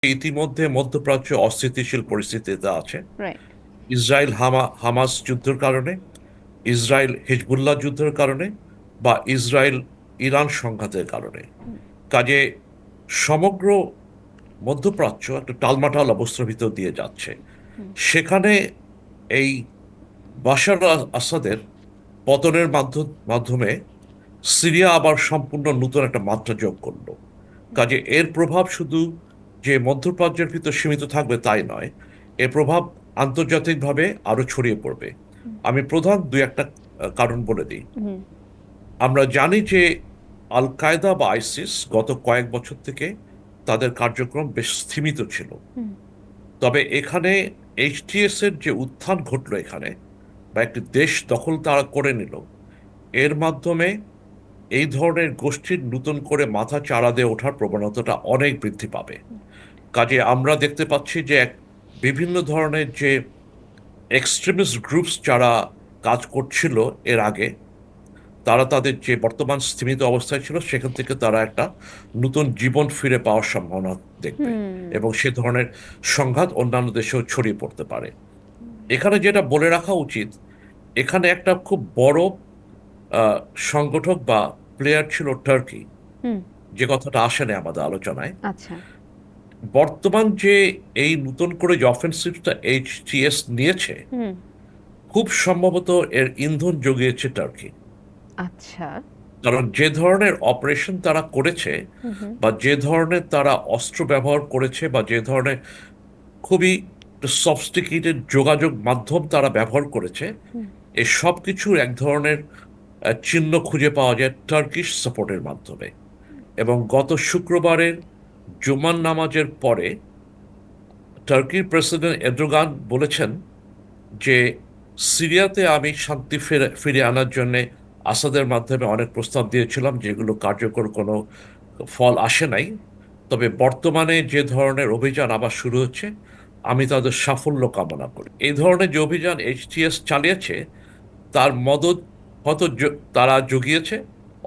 ইতিমধ্যে মধ্যপ্রাচ্য অস্থিতিশীল পরিস্থিতিতে আছে। রাইট। ইসরায়েল হামাস যুদ্ধের কারণে, ইসরায়েল হিজবুল্লাহ যুদ্ধের কারণে, বা ইসরায়েল ইরান সংঘাতের কারণে। কাজে সমগ্র মধ্যপ্রাচ্য একটা টালমাটাল অবস্থার ভিতর দিয়ে যাচ্ছে। সেখানে এই বাশার আসাদের পতনের মাধ্যমে সিরিয়া আবার সম্পূর্ণ নতুন একটা মাত্রা যোগ করলো। কাজে এর প্রভাব শুধু যে মধ্যপ্রাচ্যের ভিতর সীমিত থাকবে তাই নয়, এর প্রভাব আন্তর্জাতিকভাবে আরো ছড়িয়ে পড়বে। আমি প্রধান দুই একটা কারণ বলে দিই। হুম। আমরা জানি যে আল কায়দা বা আইসিস গত কয়েক বছর থেকে তাদের কার্যক্রম বেশ স্থিমিত ছিল। হুম। তবে এখানে এইচটিএস এর যে উত্থান ঘটলো এখানে, বা একটি দেশ দখল তারা করে নিল, এর মাধ্যমে এই ধরনের গোষ্ঠীর নতুন করে মাথা চারা দিয়ে ওঠার প্রবণতাটা অনেক বৃদ্ধি পাবে। কাজে আমরা দেখতে পাচ্ছি যে বিভিন্ন ধরনের যে এক্সট্রিমিস্ট গ্রুপস যারা কাজ করছিল এর আগে, তারা তাদের যে বর্তমান স্থিমিত অবস্থায় ছিল সেখান থেকে তারা একটা নতুন জীবন ফিরে পাওয়ার সম্ভাবনা দেখবে, হুম। এবং সে ধরনের সংঘাত অন্যান্য দেশেও ছড়িয়ে পড়তে পারে। এখানে যেটা বলে রাখা উচিত, এখানে একটা খুব বড় আহ, সংগঠক বা প্লেয়ার ছিল টার্কি, হুম। যে কথাটা আসে না আমাদের আলোচনায়। আচ্ছা। বর্তমান যে এই নতুন করে যে অফেন্সিভটা এইচটিএস নিয়েছে, হুম। খুব সম্ভবত এর ইন্ধন জুগিয়েছে টার্কি। আচ্ছা। কারণ যে ধরনের অপারেশন তারা করেছে, হুম। হুম। বা যে ধরনের তারা অস্ত্র ব্যবহার করেছে, বা যে ধরনের খুবই সফিস্টিকেটেড যোগাযোগ মাধ্যম তারা ব্যবহার করেছে, হুম। এই সব কিছুর এক ধরনের চিহ্ন খুঁজে পাওয়া যায় টার্কিশ সাপোর্টের মাধ্যমে। এবং গত শুক্রবারের জুমার নামাজের পরে টার্কির প্রেসিডেন্ট এরদোগান বলেছেন যে সিরিয়াতে আমি শান্তি ফিরিয়ে আনার জন্য আসাদের মাধ্যমে অনেক প্রস্তাব দিয়েছিলাম, যেগুলো কার্যকর কোনো ফল আসে নাই। তবে বর্তমানে যে ধরনের অভিযান আবার শুরু হচ্ছে, আমি তাদের সাফল্য কামনা করি। এই ধরনের যে অভিযান এইচটিএস চালিয়েছে, তার মদত হয়তো তারা জুগিয়েছে,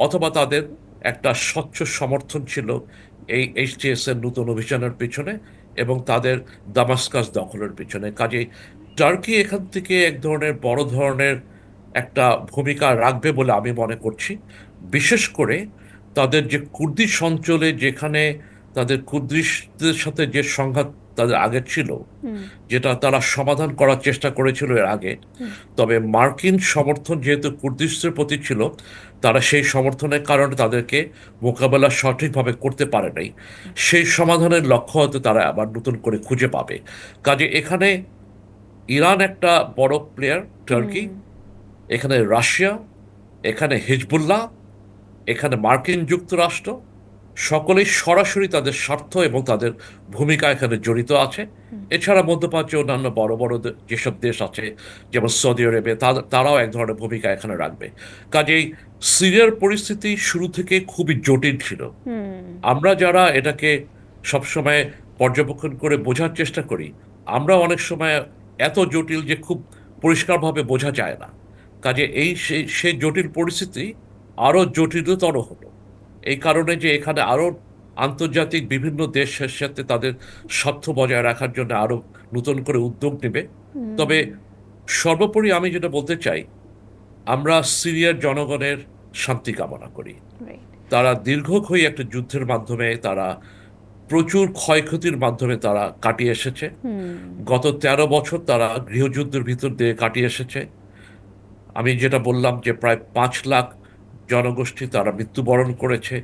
অথবা তাদের একটা স্বচ্ছ সমর্থন ছিল এই এইচটিএস এর নতুন অভিযানের পিছনে, এবং তাদের দামাস্কাস দখলের পিছনে। কাজেই টার্কি এখান থেকে এক ধরনের বড় ধরনের একটা ভূমিকা রাখবে বলে আমি মনে করছি। বিশেষ করে তাদের যে কুর্দিশ অঞ্চলে, যেখানে তাদের কুর্দিশদের সাথে যে সংঘাত তাদের আগে ছিল, হুম। যেটা তারা সমাধান করার চেষ্টা করেছিল এর আগে। হুম। তবে মার্কিন সমর্থন যেহেতু কুর্দিশদের প্রতি ছিল, তারা সেই সমর্থনের কারণে তাদেরকে মোকাবেলা সঠিকভাবে করতে পারে নাই। সেই সমাধানের লক্ষ্য হয়তো তারা আবার নতুন করে খুঁজে পাবে। কাজে এখানে ইরান একটা বড় প্লেয়ার, টার্কি, হুম। এখানে রাশিয়া, এখানে হিজবুল্লাহ, এখানে মার্কিন যুক্তরাষ্ট্র, সকলেই সরাসরি তাদের স্বার্থ এবং তাদের ভূমিকা এখানে জড়িত আছে। এছাড়া মধ্যপ্রাচ্যে অন্যান্য বড় বড় যেসব দেশ আছে, যেমন সৌদি আরবে, তারাও এক ধরনের ভূমিকা এখানে রাখবে। কাজেই সিরিয়ার পরিস্থিতি শুরু থেকে খুবই জটিল ছিল। হুম। আমরা যারা এটাকে সবসময় পর্যবেক্ষণ করে বোঝার চেষ্টা করি, আমরা অনেক সময় এত জটিল যে খুব পরিষ্কারভাবে বোঝা যায় না। কাজে সেই জটিল পরিস্থিতি আরো জটিলতর হলো এই কারণে যে এখানে আরো আন্তর্জাতিক বিভিন্ন দেশের সাথে তাদের স্বার্থ বজায় রাখার জন্য আরো নতুন করে উদ্যোগ নেবে। তবে হুম। সর্বোপরি আমি যেটা বলতে চাই, আমরা সিরিয়ার জনগণের শান্তি কামনা করি। রাইট। তারা দীর্ঘক্ষয়ী একটা যুদ্ধের মাধ্যমে, তারা প্রচুর ক্ষয়ক্ষতির মাধ্যমে তারা কাটিয়ে এসেছে। হুম। গত 13 বছর তারা গৃহযুদ্ধের ভিতর দিয়ে কাটিয়ে এসেছে। আমি যেটা বললাম যে প্রায় 5 লাখ জনগোষ্ঠী তারা মৃত্যুবরণ করেছে,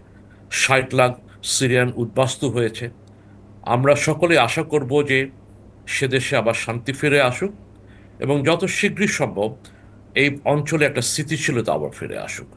60 লাখ সিরিয়ান উদ্বাস্তু হয়েছে। আমরা সকলে আশা করব যে সে দেশে আবার শান্তি ফিরে আসুক, এবং যত শীঘ্রই সম্ভব এই অঞ্চলে একটা স্থিতিশীলতা আবার ফিরে আসুক।